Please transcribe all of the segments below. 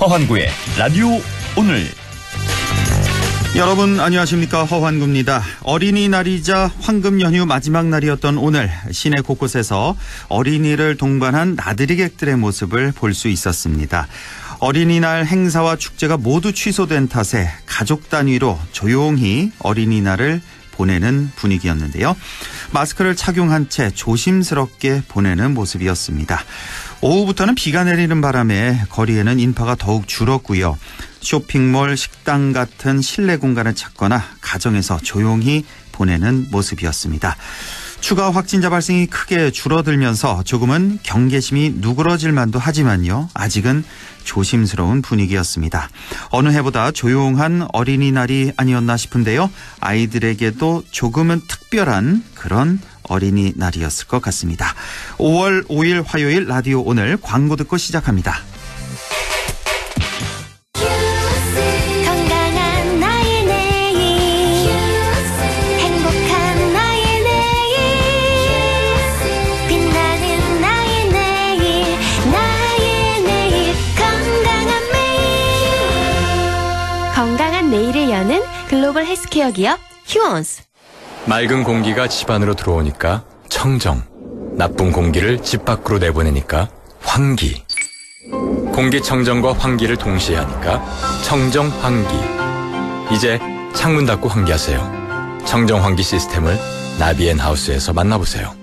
허환구의 라디오 오늘. 여러분 안녕하십니까, 허환구입니다. 어린이날이자 황금 연휴 마지막 날이었던 오늘 시내 곳곳에서 어린이를 동반한 나들이객들의 모습을 볼 수 있었습니다. 어린이날 행사와 축제가 모두 취소된 탓에 가족 단위로 조용히 어린이날을 보내는 분위기였는데요. 마스크를 착용한 채 조심스럽게 보내는 모습이었습니다. 오후부터는 비가 내리는 바람에 거리에는 인파가 더욱 줄었고요. 쇼핑몰, 식당 같은 실내 공간을 찾거나 가정에서 조용히 보내는 모습이었습니다. 추가 확진자 발생이 크게 줄어들면서 조금은 경계심이 누그러질 만도 하지만요. 아직은 조심스러운 분위기였습니다. 어느 해보다 조용한 어린이날이 아니었나 싶은데요. 아이들에게도 조금은 특별한 그런 어린이날이었을 것 같습니다. 5월 5일 화요일 라디오 오늘 광고 듣고 시작합니다. 건강한 내일을 여는 글로벌 헬스케어 기업 휴원스. 맑은 공기가 집 안으로 들어오니까 청정, 나쁜 공기를 집 밖으로 내보내니까 환기. 공기청정과 환기를 동시에 하니까 청정환기. 이제 창문 닫고 환기하세요. 청정환기 시스템을 나비앤하우스에서 만나보세요.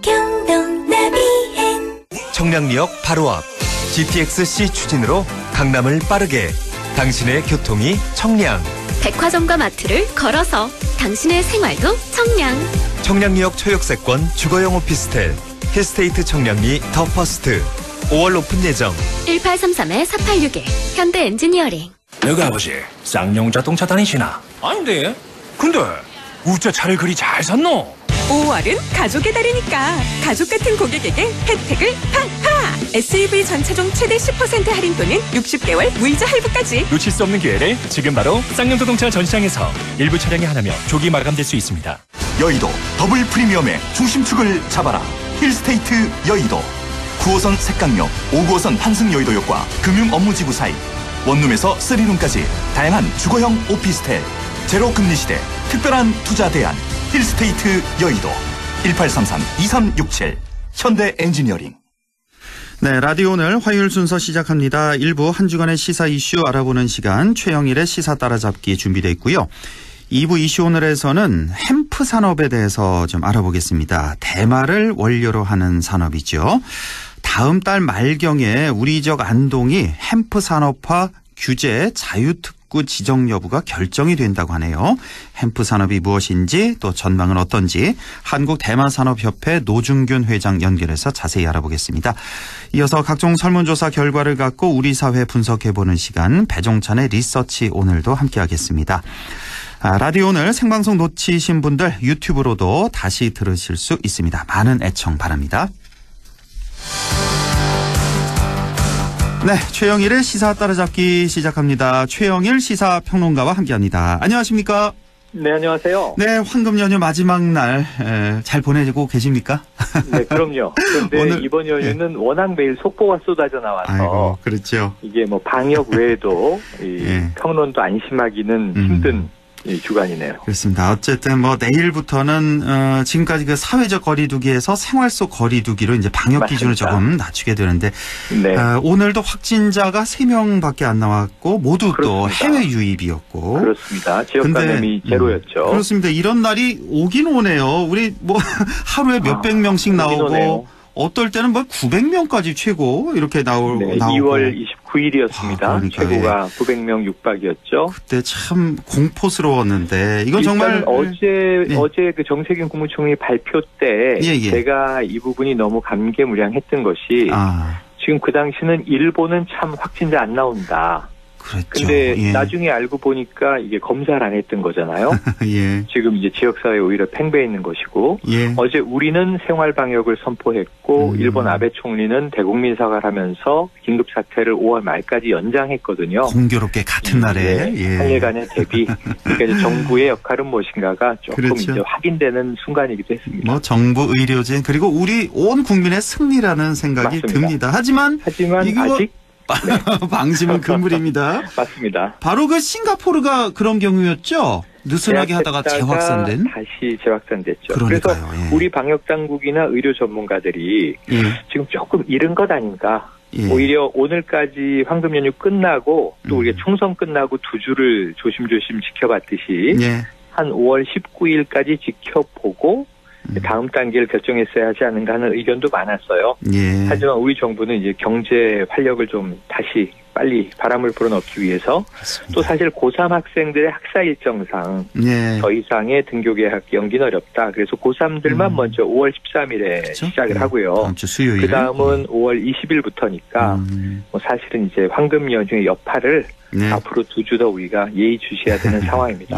청량리역 바로 앞 GTX-C 추진으로 강남을 빠르게. 당신의 교통이 청량. 백화점과 마트를 걸어서 당신의 생활도 청량. 청량리역 초역세권 주거용 오피스텔 힐스테이트 청량리 더 퍼스트 5월 오픈 예정. 1833-4861 현대 엔지니어링. 너희 아버지 쌍용 자동차 다니시나? 아닌데. 근데 우짜 차를 그리 잘 샀노? 5월은 가족의 달이니까 가족 같은 고객에게 혜택을 팡팡! SUV 전차종 최대 10% 할인 또는 60개월 무이자 할부까지. 놓칠 수 없는 기회를 지금 바로 쌍용 자동차 전시장에서 일부 차량이 하나며 조기 마감될 수 있습니다. 여의도 더블 프리미엄의 중심축을 잡아라. 힐스테이트 여의도. 9호선 색강역, 5구호선 환승여의도역과 금융 업무지구 사이, 원룸에서 3룸까지 다양한 주거형 오피스텔. 제로 금리 시대 특별한 투자 대안 힐스테이트 여의도. 1833-2367 현대 엔지니어링. 네, 라디오 오늘 화요일 순서 시작합니다. 1부 한 주간의 시사 이슈 알아보는 시간 최영일의 시사 따라잡기 준비되어 있고요. 2부 이슈 오늘에서는 햄프 산업에 대해서 좀 알아보겠습니다. 대마를 원료로 하는 산업이죠. 다음 달 말경에 우리 지역 안동이 햄프 산업화 규제 자유특구 지정 여부가 결정이 된다고 하네요. 햄프 산업이 무엇인지 또 전망은 어떤지 한국대마산업협회 노중균 회장 연결해서 자세히 알아보겠습니다. 이어서 각종 설문조사 결과를 갖고 우리 사회 분석해보는 시간 배종찬의 리서치 오늘도 함께하겠습니다. 라디오 오늘 생방송 놓치신 분들 유튜브로도 다시 들으실 수 있습니다. 많은 애청 바랍니다. 네, 최영일의 시사 따라잡기 시작합니다. 최영일 시사평론가와 함께합니다. 안녕하십니까? 네, 안녕하세요. 네, 황금 연휴 마지막 날 잘 보내고 계십니까? 네, 그럼요. 그런데 오늘, 이번 연휴는 워낙 매일 속보가 쏟아져 나와서 아이고, 그렇죠. 이게 뭐 방역 외에도 평론도 안심하기는 힘든 주간이네요. 그렇습니다. 어쨌든 뭐 내일부터는 지금까지 그 사회적 거리두기에서 생활 속 거리두기로 이제 방역 맞습니다. 기준을 조금 낮추게 되는데 네. 오늘도 확진자가 3명밖에 안 나왔고 모두 그렇습니다. 또 해외 유입이었고 그렇습니다. 지역 감염이 제로였죠. 그렇습니다. 이런 날이 오긴 오네요. 우리 뭐 하루에 몇백 명씩 나오고 오네요. 어떨 때는 뭐 900명까지 최고 이렇게 나오고. 2월 29일이었습니다. 최고가 900명 육박이었죠. 그때 참 공포스러웠는데 이건 정말 어제 그 정세균 국무총리 발표 때 제가 이 부분이 너무 감개무량했던 것이 지금 그 당시는 일본은 참 확진자 안 나온다. 그랬죠. 근데 나중에 알고 보니까 이게 검사를 안 했던 거잖아요. 지금 이제 지역사회에 오히려 팽배해 있는 것이고 어제 우리는 생활 방역을 선포했고 일본 아베 총리는 대국민 사과를 하면서 긴급 사태를 5월 말까지 연장했거든요. 공교롭게 같은 날에. 한일간의 대비. 그러니까 이제 정부의 역할은 무엇인가가 조금 그렇죠. 이제 확인되는 순간이기도 했습니다. 뭐 정부, 의료진 그리고 우리 온 국민의 승리라는 생각이 맞습니다. 듭니다. 하지만 이거 아직 네. 방심은 금물입니다. 맞습니다. 바로 그 싱가포르가 그런 경우였죠? 느슨하게 하다가 재확산된? 다시 재확산됐죠. 그러니까요. 그래서 우리 방역당국이나 의료 전문가들이 지금 조금 이른 것 아닌가. 오히려 오늘까지 황금 연휴 끝나고 또 우리가 총선 끝나고 2주를 조심조심 지켜봤듯이 한 5월 19일까지 지켜보고 다음 단계를 결정했어야 하지 않는가 하는 의견도 많았어요. 하지만 우리 정부는 이제 경제 활력을 좀 다시 빨리 바람을 불어넣기 위해서 맞습니다. 또 사실 고3 학생들의 학사 일정상 더 이상의 등교 개학 연기는 어렵다. 그래서 고3들만 먼저 5월 13일에 그렇죠? 시작을 하고요. 다음 주 수요일. 그 다음은 5월 20일부터니까 뭐 사실은 이제 황금 연휴의 여파를 앞으로 2주 더 우리가 예의주시해야 되는 상황입니다.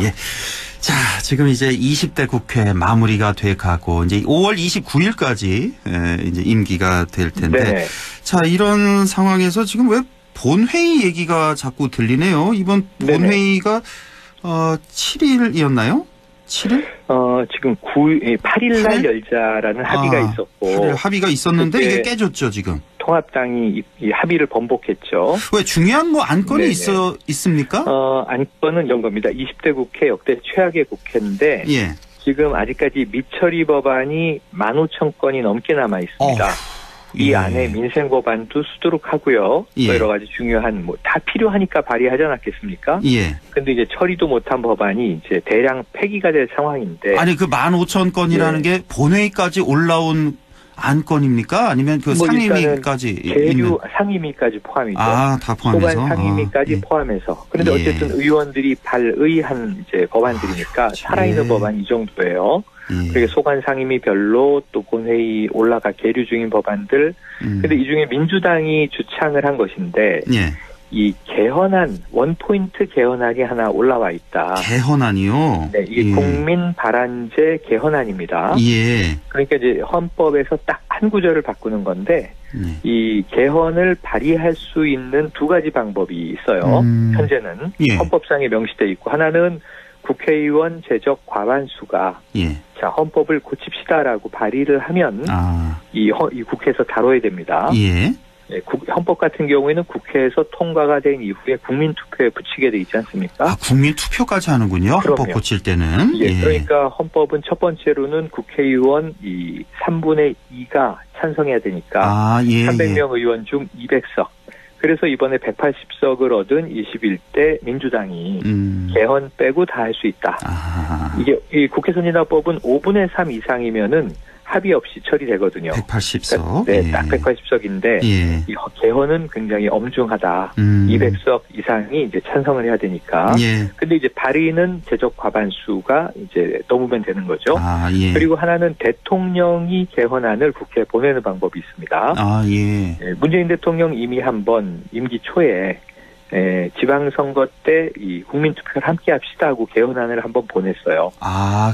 자, 지금 이제 20대 국회 마무리가 돼 가고 이제 5월 29일까지 이제 임기가 될 텐데, 자 이런 상황에서 지금 왜 본회의 얘기가 자꾸 들리네요. 이번 본회의가 7일이었나요? 7일? 지금 8일 날 열자라는 합의가 있었고. 8일 합의가 있었는데 이게 깨졌죠, 지금. 통합당이 이 합의를 번복했죠. 왜 중요한 뭐 안건이 있습니까? 안건은 이런 겁니다. 20대 국회 역대 최악의 국회인데 지금 아직까지 미처리 법안이 15,000건이 넘게 남아 있습니다. 이 안에 민생 법안도 수두룩하고요. 여러 가지 중요한 뭐 다 필요하니까 발의하지 않았겠습니까? 근데 이제 처리도 못한 법안이 이제 대량 폐기가 될 상황인데. 아니 그 15,000건이라는 게 본회의까지 올라온 안건입니까? 아니면 그 상임위까지 계류 상임위까지 포함이죠. 다 포함해서. 소관 상임위까지 포함해서. 그런데 어쨌든 의원들이 발의한 이제 법안들이니까 살아있는 법안 이 정도예요. 그리고 소관 상임위별로 또 본회의 올라가 계류 중인 법안들. 근데 이 중에 민주당이 주창을 한 것인데 이 개헌안, 원포인트 개헌안이 하나 올라와 있다. 개헌안이요? 네, 이게 국민 발안제 개헌안입니다. 그러니까 이제 헌법에서 딱 한 구절을 바꾸는 건데 이 개헌을 발의할 수 있는 2가지 방법이 있어요. 현재는 헌법상에 명시돼 있고 하나는 국회의원 제적 과반수가 자 헌법을 고칩시다라고 발의를 하면 이 국회에서 다뤄야 됩니다. 헌법 같은 경우에는 국회에서 통과가 된 이후에 국민투표에 붙이게 돼 있지 않습니까? 국민투표까지 하는군요. 그럼요. 헌법 고칠 때는. 그러니까 헌법은 첫 번째로는 국회의원 이 3분의 2가 찬성해야 되니까 300명 의원 중 200석. 그래서 이번에 180석을 얻은 21대 민주당이 개헌 빼고 다 할 수 있다. 이게 이 국회선진화법은 5분의 3 이상이면은 합의 없이 처리되거든요. 180석. 딱 180석인데 이 개헌은 굉장히 엄중하다. 200석 이상이 이제 찬성을 해야 되니까. 근데 이제 발의는 제적 과반수가 이제 넘으면 되는 거죠. 그리고 하나는 대통령이 개헌안을 국회에 보내는 방법이 있습니다. 문재인 대통령 이미 한번 임기 초에 지방선거 때 이 국민투표를 함께 합시다 하고 개헌안을 한번 보냈어요.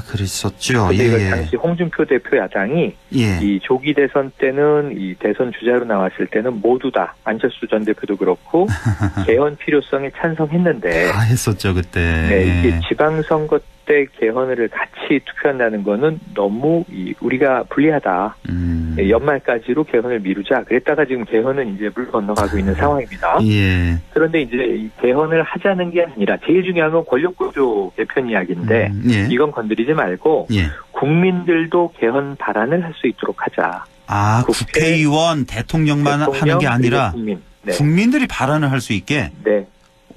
그랬었죠. 근데 이걸 당시 홍준표 대표 야당이 이 조기 대선 때는 이 대선 주자로 나왔을 때는 모두 다 안철수 전 대표도 그렇고 개헌 필요성에 찬성했는데 다 했었죠 그때. 이게 지방선거 때 개헌을 같이 투표한다는 거는 너무 우리가 불리하다. 연말까지로 개헌을 미루자. 그랬다가 지금 개헌은 이제 물 건너가고 있는 상황입니다. 그런데 이제 이 개헌을 하자는 게 아니라 제일 중요한 건 권력구조 개편 이야기인데 이건 건드리지 말고 국민들도 개헌 발안을 할 수 있도록 하자. 국회의원, 대통령만 하는 게 아니라 국민들이 발안을 할 수 있게?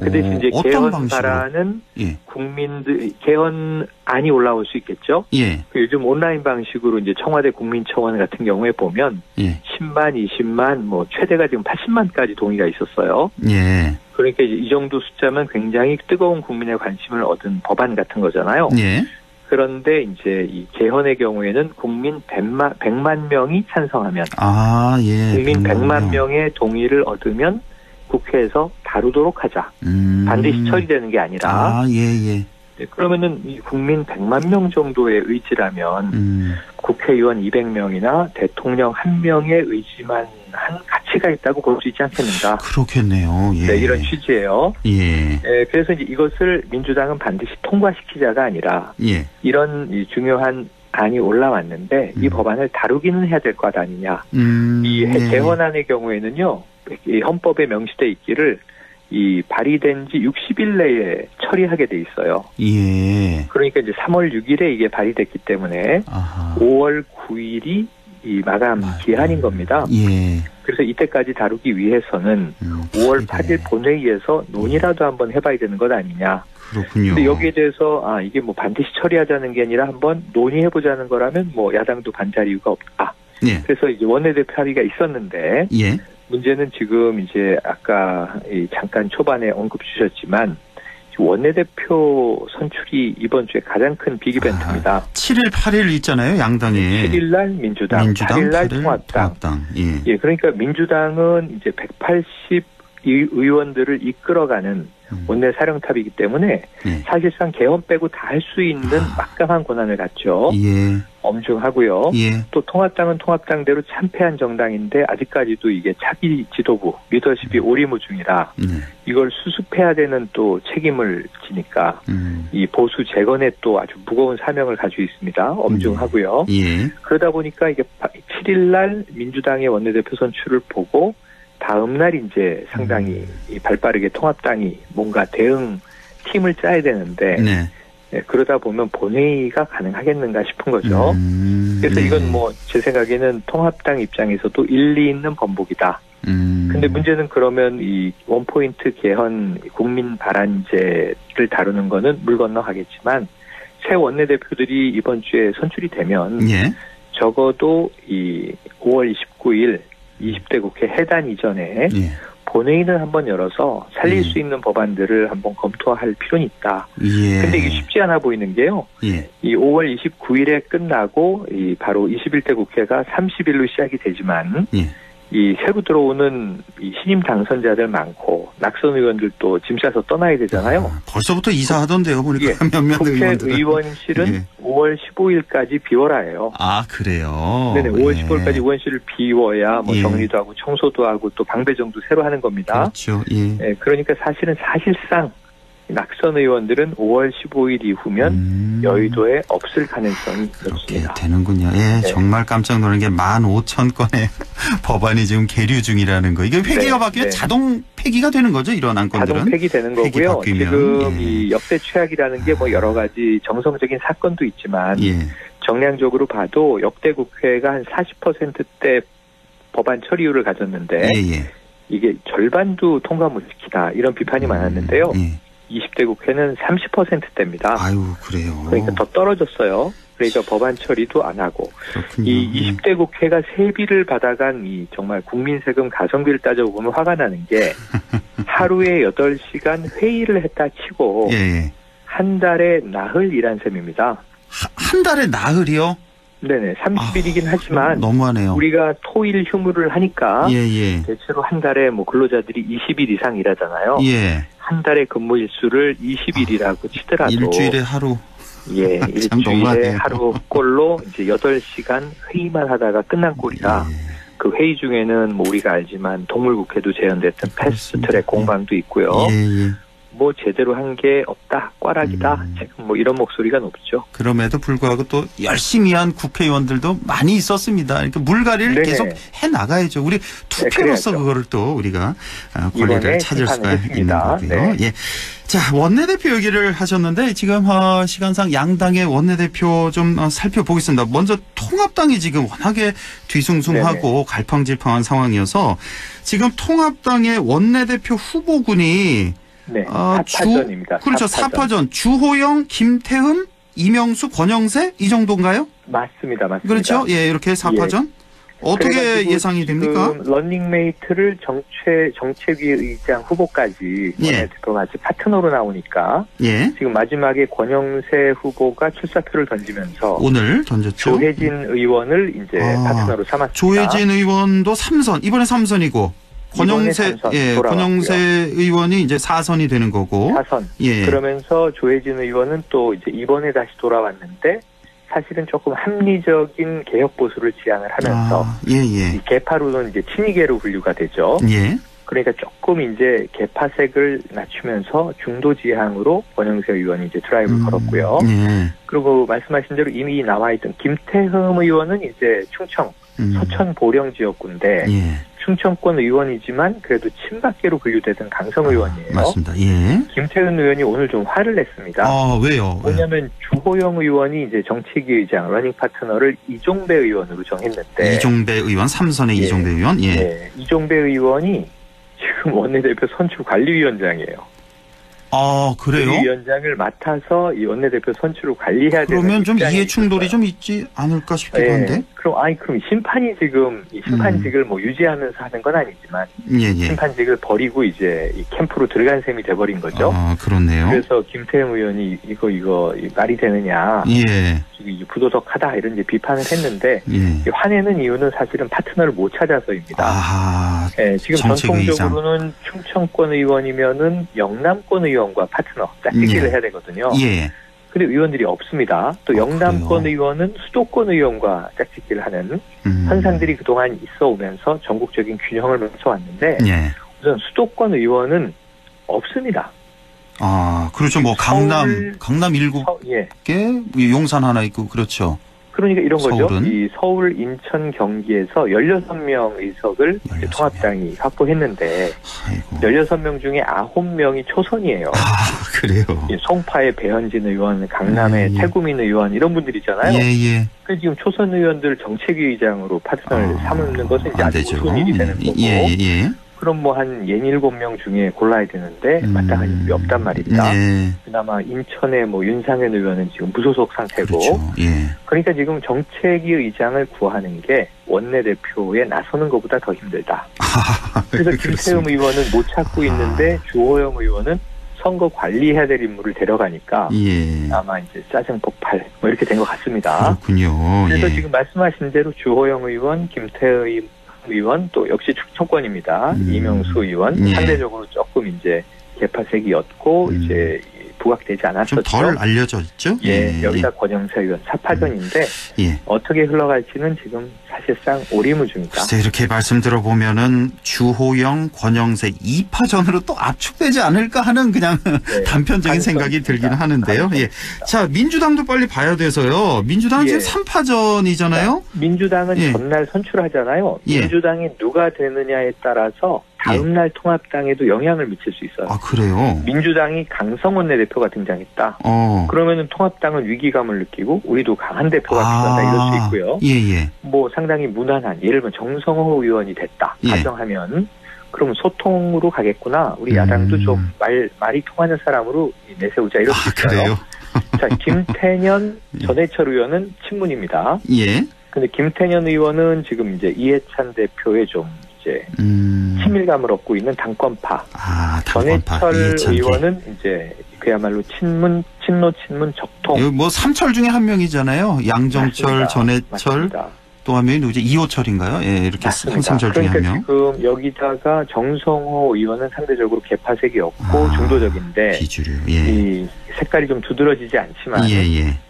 그 대신 이제 개헌 발안은 국민들 개헌안이 올라올 수 있겠죠. 요즘 온라인 방식으로 이제 청와대 국민청원 같은 경우에 보면 10만, 20만, 뭐 최대가 지금 80만까지 동의가 있었어요. 그러니까 이제 이 정도 숫자면 굉장히 뜨거운 국민의 관심을 얻은 법안 같은 거잖아요. 그런데 이제 이 개헌의 경우에는 국민 100만 명이 찬성하면 국민 100만 명의 동의를 얻으면 국회에서 다루도록 하자. 반드시 처리되는 게 아니라. 그러면은 이 국민 100만 명 정도의 의지라면 국회의원 200명이나 대통령 1명의 의지만 한 가치가 있다고 볼 수 있지 않겠는가. 그렇겠네요. 이런 취지예요. 그래서 이제 이것을 민주당은 반드시 통과시키자가 아니라 이런 이 중요한 안이 올라왔는데 이 법안을 다루기는 해야 될 것 아니냐. 이 개헌안의 경우에는요. 이 헌법에 명시돼 있기를 이 발의된 지 60일 내에 처리하게 돼 있어요. 예. 그러니까 이제 3월 6일에 이게 발의됐기 때문에 아하. 5월 9일이 이 마감 기한인 겁니다. 예. 그래서 이때까지 다루기 위해서는 5월 8일 본회의에서 논의라도 한번 해봐야 되는 것 아니냐. 그렇군요. 근데 여기에 대해서 이게 뭐 반드시 처리하자는 게 아니라 한번 논의해보자는 거라면 뭐 야당도 반대할 이유가 없다. 예. 그래서 이제 원내대표 합의가 있었는데 예. 문제는 지금 이제 아까 잠깐 초반에 언급 주셨지만 원내대표 선출이 이번 주에 가장 큰 빅이벤트입니다. 7일, 8일 있잖아요, 양당에. 7일 날 민주당, 8일 날 통합당. 예, 그러니까 민주당은 이제 180 의원들을 이끌어가는 원내 사령탑이기 때문에 사실상 개헌 빼고 다 할 수 있는 막강한 권한을 갖죠. 예. 엄중하고요. 예. 또 통합당은 통합당대로 참패한 정당인데 아직까지도 이게 차기 지도부 리더십이 오리무중이라 이걸 수습해야 되는 또 책임을 지니까 이 보수 재건에 또 아주 무거운 사명을 가지고 있습니다. 엄중하고요. 예. 그러다 보니까 이게 7일 날 민주당의 원내대표 선출을 보고 다음 날 이제 상당히 발빠르게 통합당이 뭔가 대응 팀을 짜야 되는데 그러다 보면 본회의가 가능하겠는가 싶은 거죠. 그래서 이건 뭐 제 생각에는 통합당 입장에서도 일리 있는 번복이다. 근데 문제는 그러면 이 원포인트 개헌 국민 발안제를 다루는 거는 물 건너가겠지만 새 원내대표들이 이번 주에 선출이 되면 적어도 이 5월 29일 20대 국회 해단 이전에 본회의는 한번 열어서 살릴 수 있는 법안들을 한번 검토할 필요는 있다. 근데 이게 쉽지 않아 보이는 게요. 이 5월 29일에 끝나고 이 바로 21대 국회가 30일로 시작이 되지만 이 새로 들어오는 이 신임 당선자들 많고 낙선 의원들도 짐 싸서 떠나야 되잖아요. 벌써부터 이사하던데요. 보니까 몇몇 의원들은. 국회의원실은 5월 15일까지 비워라예요. 아, 그래요? 네네. 5월 15일까지 의원실을 비워야 뭐 정리도 하고 청소도 하고 또 방배정도 새로 하는 겁니다. 그렇죠. 예. 그러니까 사실상 낙선 의원들은 5월 15일 이후면 여의도에 없을 가능성이 높습니다. 그렇게 되는군요. 예, 정말 깜짝 놀란 게 15,000건의 법안이 지금 계류 중이라는 거. 이게 폐기가 바뀌면 자동 폐기가 되는 거죠? 이런 안건들은? 자동 폐기되는 거고요. 지금 이 역대 최악이라는 게 뭐 여러 가지 정성적인 사건도 있지만 정량적으로 봐도 역대 국회가 한 40%대 법안 처리율을 가졌는데 이게 절반도 통과 못 시키다 이런 비판이 많았는데요. 20대 국회는 30%대입니다. 아유, 그래요. 그러니까 더 떨어졌어요. 그러니까 법안 처리도 안 하고. 그렇군요. 이 20대 국회가 세비를 받아간 이 정말 국민 세금 가성비를 따져보면 화가 나는 게 하루에 8시간 회의를 했다 치고 한 달에 나흘 일한 셈입니다. 한 달에 나흘이요? 네네. 30일이긴 하지만 너무하네요. 우리가 토일 휴무를 하니까 대체로 한 달에 뭐 근로자들이 20일 이상 일하잖아요. 한 달의 근무 일수를 20일이라고 치더라도 일주일에 하루. 일주일에 하루 꼴로 이제 8시간 회의만 하다가 끝난 꼴이라 그 회의 중에는 뭐 우리가 알지만 동물국회도 재현됐던 패스트트랙 공방도 있고요. 뭐 제대로 한 게 없다, 꽈락이다, 지금 뭐 이런 목소리가 높죠. 그럼에도 불구하고 또 열심히 한 국회의원들도 많이 있었습니다. 그러니까 물갈이를 계속 해 나가야죠. 우리 투표로서 그거를 또 우리가 권리를 찾을 수가 있는 거고요. 자, 원내대표 얘기를 하셨는데 지금 시간상 양당의 원내대표 좀 살펴보겠습니다. 먼저 통합당이 지금 워낙에 뒤숭숭하고 갈팡질팡한 상황이어서 지금 통합당의 원내대표 후보군이 사파전입니다. 그렇죠. 사파전. 주호영, 김태흠, 이명수, 권영세 이 정도인가요? 맞습니다. 그렇죠. 이렇게 사파전. 어떻게 예상이 됩니까? 런닝메이트를 정책위 의장 후보까지 원내대표가 같이 파트너로 나오니까 지금 마지막에 권영세 후보가 출사표를 던지면서 오늘 던졌죠. 조혜진 의원을 이제 파트너로 삼았습니다. 조혜진 의원도 3선 이번에 3선이고 권영세 의원이 이제 4선이 되는 거고. 4선. 그러면서 조혜진 의원은 또 이제 이번에 다시 돌아왔는데 사실은 조금 합리적인 개혁 보수를 지향을 하면서 이 개파로는 이제 친이계로 분류가 되죠. 그러니까 조금 이제 개파색을 낮추면서 중도 지향으로 권영세 의원이 이제 드라이브를 걸었고요. 그리고 말씀하신 대로 이미 나와 있던 김태흠 의원은 이제 충청 서천 보령 지역구인데 충청권 의원이지만 그래도 친박계로 분류되던 강성 의원이에요. 맞습니다. 예. 김태훈 의원이 오늘 좀 화를 냈습니다. 왜요? 왜냐하면 주호영 의원이 이제 정책위 의장 러닝 파트너를 이종배 의원으로 정했는데 이종배 의원 3선의 이종배 의원. 예. 네, 이종배 의원이 지금 원내대표 선출 관리위원장이에요. 그래요? 위원장을 맡아서 이 원내대표 선출을 관리해야 되는. 그러면 좀 이해 충돌이 좀 있지 않을까 싶기도 한데. 그럼 심판이 지금 이 심판직을 뭐 유지하면서 하는 건 아니지만 심판직을 버리고 이제 이 캠프로 들어간 셈이 돼버린 거죠. 그렇네요. 그래서 김태형 의원이 이거 말이 되느냐. 예. 지금 부도덕하다 이런 이제 비판을 했는데 화내는 이유는 사실은 파트너를 못 찾아서입니다. 지금 전통적으로는 충청권 의원이면은 영남권 의원과 파트너 짝짓기를 해야 되거든요. 근데 의원들이 없습니다. 또 영남권 의원은 수도권 의원과 짝짓기를 하는 현상들이 그동안 있어 오면서 전국적인 균형을 맞춰왔는데 우선 수도권 의원은 없습니다. 그렇죠. 뭐 강남 7개, 용산 하나 있고 그렇죠. 그러니까 이런 서울은? 거죠. 이 서울, 인천, 경기에서 16명 의석을 통합당이 확보했는데 16명 중에 9명이 초선이에요. 그래요? 송파의 배현진 의원, 강남의 태구민 의원 이런 분들이잖아요. 그래서 지금 초선 의원들 정책위 의장으로 파트너를 삼는 것은 이제 아주 무슨 일이 되는 거고 그럼 뭐 한 67명 중에 골라야 되는데 마땅한 인물이 없단 말입니다. 그나마 인천의 뭐 윤상현 의원은 지금 무소속 상태고 그러니까 지금 정책위 의장을 구하는 게 원내대표에 나서는 것보다 더 힘들다. 그래서 김태흠 의원은 못 찾고 있는데 주호영 의원은 선거 관리해야 될 인물을 데려가니까 아마 이제 짜증 폭발 뭐 이렇게 된 것 같습니다. 그렇군요. 그래서 지금 말씀하신 대로 주호영 의원, 김태흠 의원 또 역시 충청권입니다. 이명수 의원 상대적으로 조금 이제 개파색이었고 이제 부각되지 않았었죠. 좀 덜 알려져 있죠? 여기다 권영세 의원 4파전인데 어떻게 흘러갈지는 지금 사실상 오리무중이다. 글쎄 이렇게 말씀 들어보면은 주호영, 권영세 2파전으로 또 압축되지 않을까 하는 그냥 단편적인 생각이 들기는 하는데요. 자, 민주당도 빨리 봐야 돼서요. 민주당은 지금 3파전이잖아요. 민주당은 전날 선출하잖아요. 민주당이 누가 되느냐에 따라서 다음날 통합당에도 영향을 미칠 수 있어요. 그래요? 민주당이 강성원 내대표가 등장했다. 그러면은 통합당은 위기감을 느끼고 우리도 강한 대표가 필요하다 이럴 수 있고요. 뭐 상당히 무난한 예를 들면 정성호 의원이 됐다. 가정하면 그러면 소통으로 가겠구나. 우리 야당도 좀 말이 통하는 사람으로 내세우자 이럴 수 있어요. 자, 김태년 전해철 의원은 친문입니다. 근데 김태년 의원은 지금 이제 이해찬 대표의 좀 이제 친밀감을 얻고 있는 당권파. 전해철 의원은 이제 그야말로 친문 적통. 뭐 삼철 중에 한 명이잖아요. 양정철, 맞습니다. 전해철. 맞습니다. 또 한 명이 누구지? 이호철인가요? 그렇게 삼철 중에 한 명. 지금 여기다가 정성호 의원은 상대적으로 개파색이었고 중도적인데 비주류. 이 색깔이 좀 두드러지지 않지만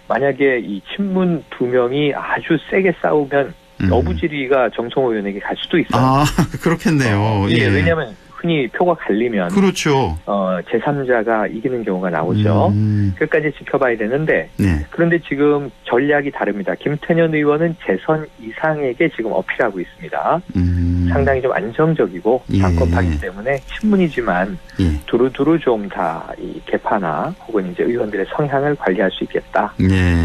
만약에 이 친문 두 명이 아주 세게 싸우면 어부지리가 정성호 의원에게 갈 수도 있어요. 그렇겠네요. 왜냐하면 흔히 표가 갈리면 그렇죠. 제3자가 이기는 경우가 나오죠. 끝까지 지켜봐야 되는데 그런데 지금 전략이 다릅니다. 김태년 의원은 재선 이상에게 지금 어필하고 있습니다. 상당히 좀 안정적이고 당권파이기 때문에 친문이지만 두루두루 좀 다 이 개파나 혹은 이제 의원들의 성향을 관리할 수 있겠다.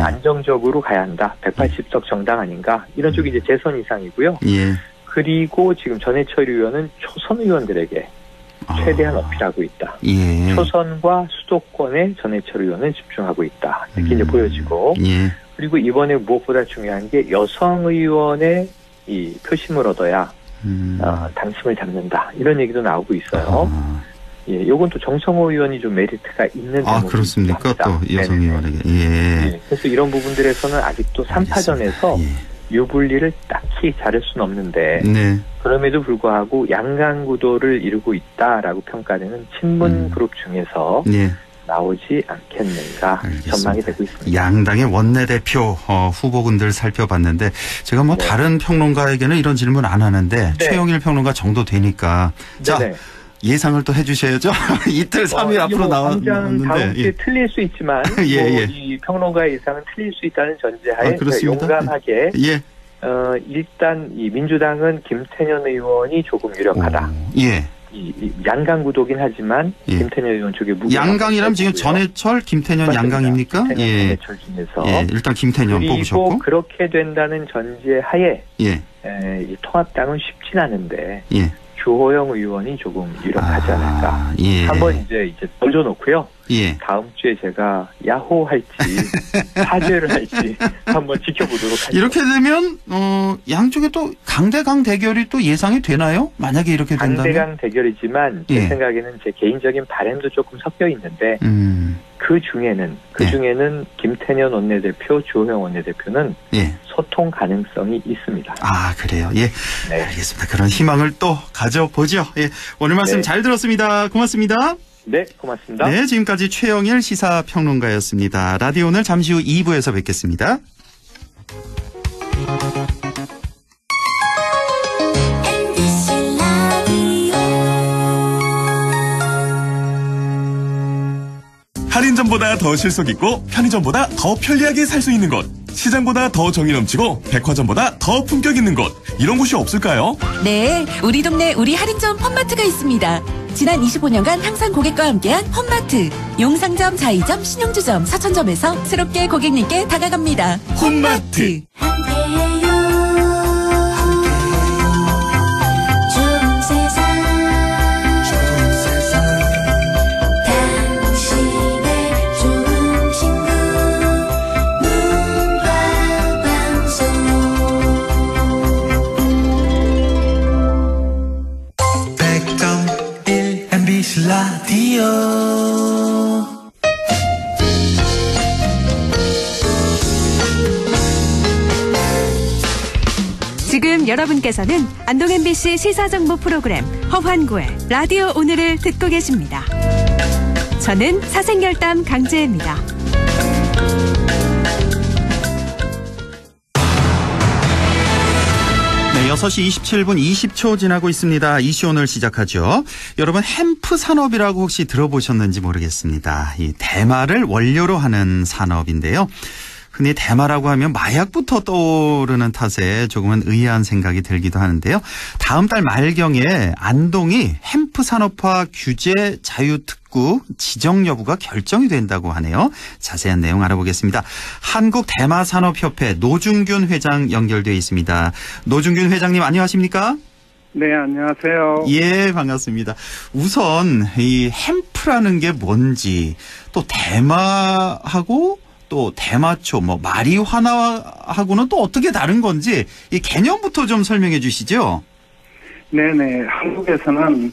안정적으로 가야 한다. 180석 정당 아닌가 이런 쪽이 이제 재선 이상이고요. 그리고 지금 전해철 의원은 초선 의원들에게 최대한 어필하고 있다. 초선과 수도권에 전해철 의원은 집중하고 있다. 이렇게 이제 보여지고 그리고 이번에 무엇보다 중요한 게 여성 의원의 이 표심을 얻어야 당심을 잡는다. 이런 얘기도 나오고 있어요. 요건 또 정성호 의원이 좀 메리트가 있는 대목입니다. 그렇습니까? 또 여성 의원에게. 그래서 이런 부분들에서는 아직도 3파전에서 유불리를 딱히 자를 수는 없는데 그럼에도 불구하고 양강 구도를 이루고 있다라고 평가되는 친문 그룹 중에서 나오지 않겠는가 전망이 되고 있습니다. 양당의 원내대표 후보군들 살펴봤는데 제가 뭐 다른 평론가에게는 이런 질문 안 하는데 최영일 평론가 정도 되니까 자 예상을 또 해주셔야죠. 이틀 3일 앞으로 나왔는데 다음 주에 틀릴 수 있지만 이 평론가의 예상은 틀릴 수 있다는 전제하에 용감하게 일단 이 민주당은 김태년 의원이 조금 유력하다. 예. 이 양강 구도긴 하지만 예. 김태년 의원 쪽에 양강이라면 지금 전해철, 김태년 맞습니다. 양강입니까? 김태년, 예. 전해철 중에서 예. 일단 김태년 그리고 뽑으셨고. 그렇게 된다는 전제 하에 예. 이 통합당은 쉽진 않은데 예. 주호영 의원이 조금 유력하지 않을까. 예. 한번 이제 던져놓고요. 예. 다음 주에 제가 야호 할지 사죄를 할지 한번 지켜보도록 하죠. 이렇게 되면 양쪽에 또 강대강 대결이 또 예상이 되나요? 만약에 이렇게 된다면. 강대강 대결이지만 제 예. 생각에는 제 개인적인 바람도 조금 섞여 있는데 그 중에는 김태년 원내대표, 주호영 원내대표는 예. 소통 가능성이 있습니다. 아, 그래요. 예. 네. 알겠습니다. 그런 희망을 또 가져보죠. 예. 오늘 말씀 네. 잘 들었습니다. 고맙습니다. 네, 고맙습니다. 네, 지금까지 최영일 시사평론가였습니다. 라디오 오늘 잠시 후 2부에서 뵙겠습니다. 할인점보다 더 실속 있고 편의점보다 더 편리하게 살 수 있는 곳. 시장보다 더 정이 넘치고 백화점보다 더 품격 있는 곳. 이런 곳이 없을까요? 네, 우리 동네 우리 할인점 홈마트가 있습니다. 지난 25년간 항상 고객과 함께한 홈마트. 용상점, 자이점, 신용주점, 사천점에서 새롭게 고객님께 다가갑니다. 홈마트. 라디오 지금 여러분께서는 안동 MBC 시사정보 프로그램 허환구의 라디오 오늘을 듣고 계십니다. 저는 사생결담 강재입니다. 네, 6시 27분 20초 지나고 있습니다. 이슈 오늘 시작하죠. 여러분 햄프 산업이라고 혹시 들어보셨는지 모르겠습니다. 이 대마를 원료로 하는 산업인데요. 흔히 대마라고 하면 마약부터 떠오르는 탓에 조금은 의아한 생각이 들기도 하는데요. 다음 달 말경에 안동이 햄프 산업화 규제 자유특구 지정 여부가 결정이 된다고 하네요. 자세한 내용 알아보겠습니다. 한국대마산업협회 노중균 회장 연결되어 있습니다. 노중균 회장님 안녕하십니까? 네, 안녕하세요. 예, 반갑습니다. 우선 이 햄프라는 게 뭔지, 또 대마하고 또 대마초, 마리화나하고는 또 어떻게 다른 건지 이 개념부터 좀 설명해 주시죠. 네네. 한국에서는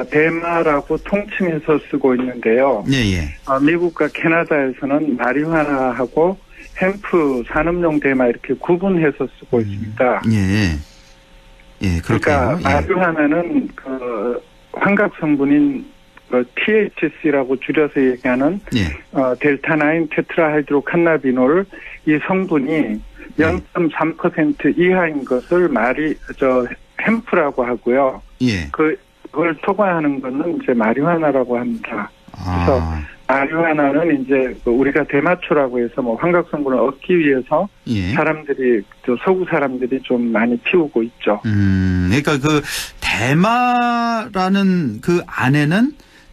대마라고 통칭해서 쓰고 있는데요. 예. 미국과 캐나다에서는 마리화나하고 햄프 산업용 대마 이렇게 구분해서 쓰고 있습니다. 예, 그러니까 마리화나는 그 환각 성분인 THC라고 줄여서 얘기하는 델타9 테트라하이드로칸나비놀 이 성분이 0.3% 이하인 것을 햄프라고 하고요. 그걸 초과하는 것은 이제 마리화나라고 합니다. 그래서 마리화나는 이제 우리가 대마초라고 해서 환각 성분을 얻기 위해서 서구 사람들이 좀 많이 피우고 있죠. 그러니까 그 대마라는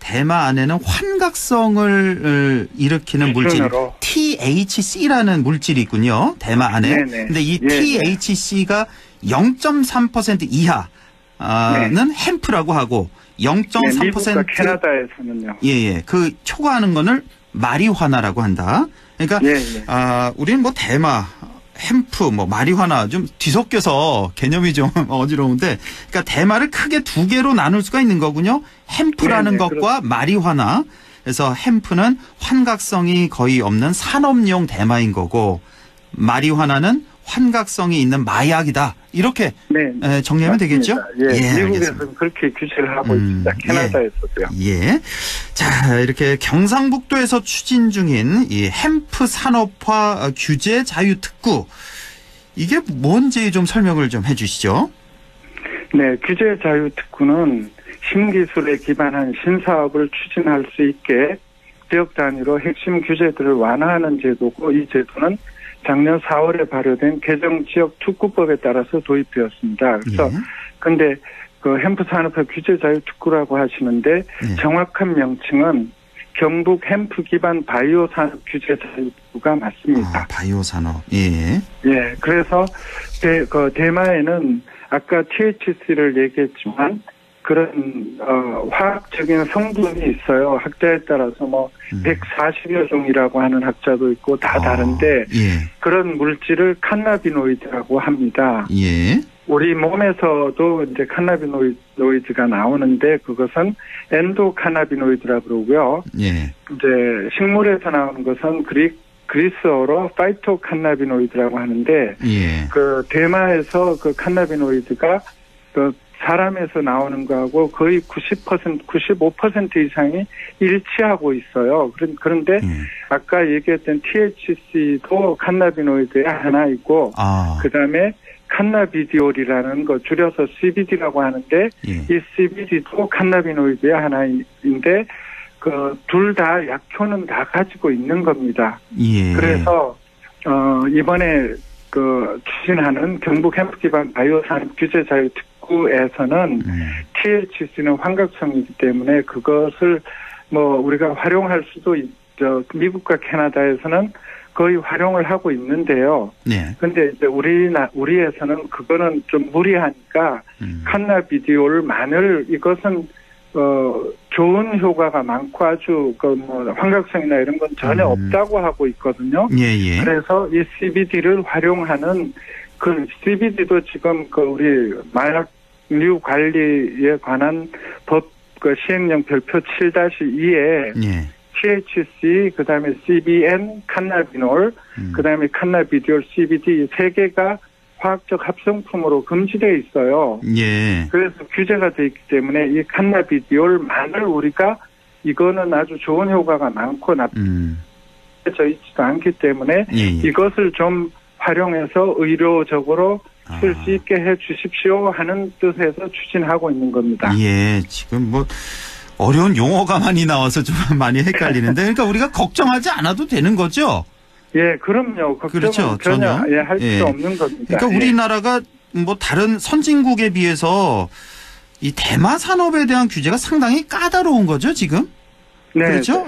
대마 안에는 환각성을 일으키는 물질 THC라는 물질이 있군요. 대마 안에. 근데 이 THC가 0.3% 이하는 햄프라고 하고 0.3% 미국과 캐나다에서는요. 그 초과하는 거를 마리화나라고 한다. 그러니까 우리는 대마 햄프, 마리화나 좀 뒤섞여서 개념이 좀 어지러운데, 그러니까 대마를 크게 두 개로 나눌 수가 있는 거군요. 햄프라는 것과 마리화나. 그래서 햄프는 환각성이 거의 없는 산업용 대마인 거고, 마리화나는 환각성이 있는 마약이다. 이렇게 정리하면 되겠죠? 미국에서는 그렇게 규제를 하고 있습니다. 캐나다에서도요. 자, 이렇게 경상북도에서 추진 중인 이 햄프 산업화 규제 자유특구. 이게 뭔지 좀 설명을 좀 해주시죠. 네, 규제 자유특구는 신기술에 기반한 신사업을 추진할 수 있게 지역 단위로 핵심 규제들을 완화하는 제도고 이 제도는 작년 4월에 발효된 개정 지역 특구법에 따라서 도입되었습니다. 그래서 근데 그 햄프 산업화 규제 자유 특구라고 하시는데 정확한 명칭은 경북 햄프 기반 바이오 산업 규제 자유 특구가 맞습니다. 바이오 산업. 예. 예. 그래서 대마에는 아까 THC를 얘기했지만 그런 화학적인 성분이 있어요. 학자에 따라서 뭐 140여 종이라고 하는 학자도 있고 다 다른데 그런 물질을 칸나비노이드라고 합니다. 예. 우리 몸에서도 이제 칸나비노이드가 나오는데 그것은 엔도카나비노이드라고 그러고요. 예. 이제 식물에서 나오는 것은 그리스어로 파이토칸나비노이드라고 하는데 그 대마에서 그 칸나비노이드가 그 사람에서 나오는 거하고 거의 90%, 95% 이상이 일치하고 있어요. 그런데 아까 얘기했던 THC도 칸나비노이드의 하나이고 그다음에 칸나비디올이라는 거 줄여서 CBD라고 하는데 이 CBD도 칸나비노이드의 하나인데 그 둘 다 약효는 다 가지고 있는 겁니다. 그래서 이번에 그 추진하는 경북 햄프 기반 바이오 산업 규제 자유 특구에서는 THC는 환각성이기 때문에 그것을 뭐 우리가 활용할 수도 있죠. 미국과 캐나다에서는 거의 활용을 하고 있는데요. 근데 이제 우리에서는 그거는 좀 무리하니까 칸나비디올만을 이것은 좋은 효과가 많고 아주 뭐 환각성이나 이런 건 전혀 없다고 하고 있거든요. 그래서 이 CBD를 활용하는 그 CBD도 지금 그 우리 마약류 관리에 관한 법 그 시행령 별표 7-2에 THC, 그 다음에 CBN, 칸나비놀, 그 다음에 칸나비디올, CBD 이 세 개가 화학적 합성품으로 금지되어 있어요. 그래서 규제가 되어 있기 때문에 이 칸나비디올만을 우리가 이거는 아주 좋은 효과가 많고 나쁘져 있지도 않기 때문에 이것을 좀 활용해서 의료적으로 쓸 수 있게 해 주십시오 하는 뜻에서 추진하고 있는 겁니다. 지금 뭐 어려운 용어가 많이 나와서 좀 많이 헷갈리는데 그러니까 우리가 걱정하지 않아도 되는 거죠? 그럼요. 걱정은 전혀 할 수 없는 겁니다. 그러니까 우리나라가 뭐 다른 선진국에 비해서 이 대마 산업에 대한 규제가 상당히 까다로운 거죠, 지금? 그렇죠?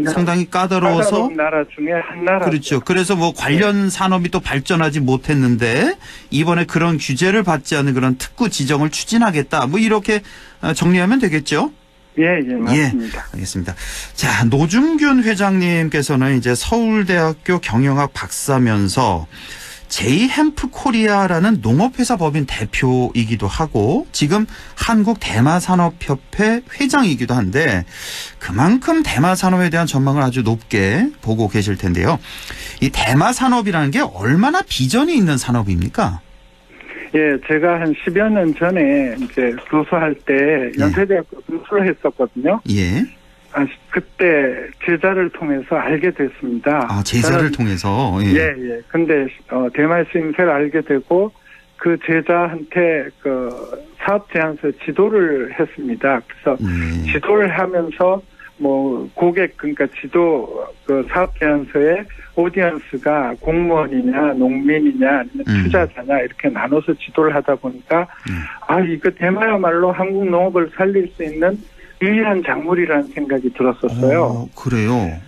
상당히 까다로워서 까다로운 나라 중에 한 나라. 그렇죠. 그래서 뭐 관련 산업이 또 발전하지 못했는데 이번에 그런 규제를 받지 않은 그런 특구 지정을 추진하겠다. 뭐 이렇게 정리하면 되겠죠? 맞습니다. 알겠습니다. 자, 노중균 회장님께서는 이제 서울대학교 경영학 박사면서 제이햄프코리아라는 농업회사 법인 대표이기도 하고 지금 한국대마산업협회 회장이기도 한데 그만큼 대마산업에 대한 전망을 아주 높게 보고 계실 텐데요. 이 대마산업이라는 게 얼마나 비전이 있는 산업입니까? 제가 한 10여 년 전에 이제 교수할 때 연세대학교 교수를 했었거든요. 그때 제자를 통해서 알게 됐습니다. 제자를 통해서? 근데, 대마의 쓰임새를 알게 되고, 그 제자한테 그 사업 제안서 지도를 했습니다. 그래서 지도를 하면서 뭐 고객, 그러니까 그 사업 제안서에 오디언스가 공무원이냐, 농민이냐, 아니면 투자자냐, 이렇게 나눠서 지도를 하다 보니까, 이거 대마야말로 한국 농업을 살릴 수 있는 유일한 작물이라는 생각이 들었었어요. 그래요?